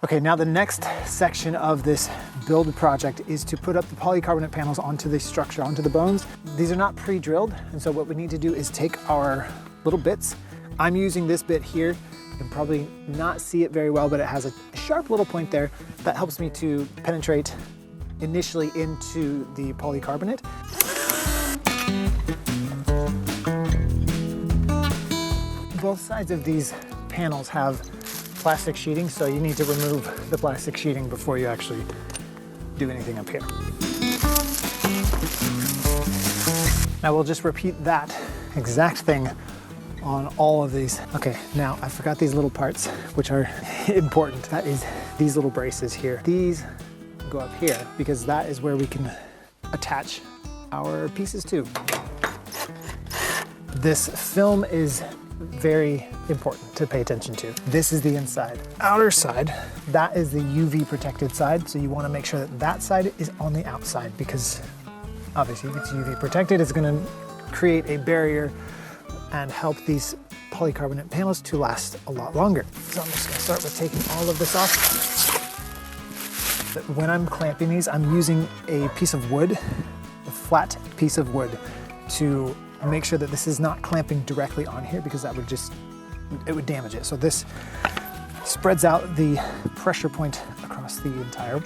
Okay, now the next section of this build project is to put up the polycarbonate panels onto the structure, onto the bones. These are not pre-drilled, and so what we need to do is take our little bits. I'm using this bit here. You can probably not see it very well, but it has a sharp little point there that helps me to penetrate initially into the polycarbonate. Both sides of these panels have plastic sheeting, so you need to remove the plastic sheeting before you actually do anything up here. Now we'll just repeat that exact thing on all of these. Okay, now I forgot these little parts, which are important. That is these little braces here. These go up here because that is where we can attach our pieces to. This film is very important to pay attention to. This is the inside. Outer side, that is the UV protected side, so you want to make sure that that side is on the outside, because obviously if it's UV protected, it's going to create a barrier and help these polycarbonate panels to last a lot longer. So I'm just going to start with taking all of this off. When I'm clamping these, I'm using a piece of wood, a flat piece of wood, to make sure that this is not clamping directly on here, because that would it would damage it. So this spreads out the pressure point across the entire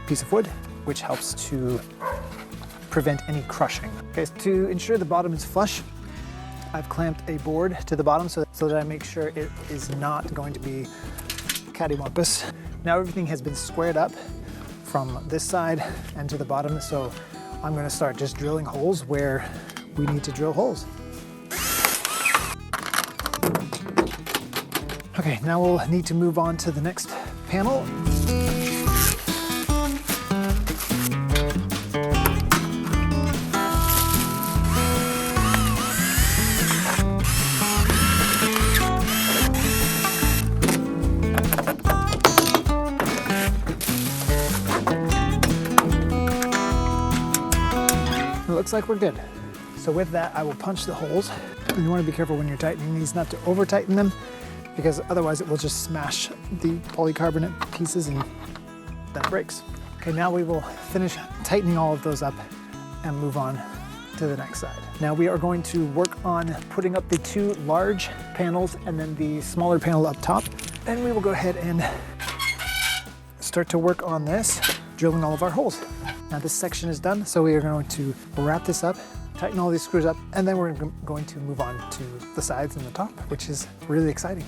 piece of wood, which helps to prevent any crushing. Okay, to ensure the bottom is flush, I've clamped a board to the bottom so that I make sure it is not going to be cattywampus. Now everything has been squared up from this side and to the bottom, so I'm going to start just drilling holes where we need to drill holes. Okay, now we'll need to move on to the next panel. It looks like we're good. So with that, I will punch the holes. And you want to be careful when you're tightening these not to over tighten them, because otherwise it will just smash the polycarbonate pieces and then it breaks. Okay, now we will finish tightening all of those up and move on to the next side. Now we are going to work on putting up the two large panels and then the smaller panel up top. Then we will go ahead and start to work on this, drilling all of our holes. Now this section is done, so we are going to wrap this up, tighten all these screws up, and then we're going to move on to the sides and the top, which is really exciting.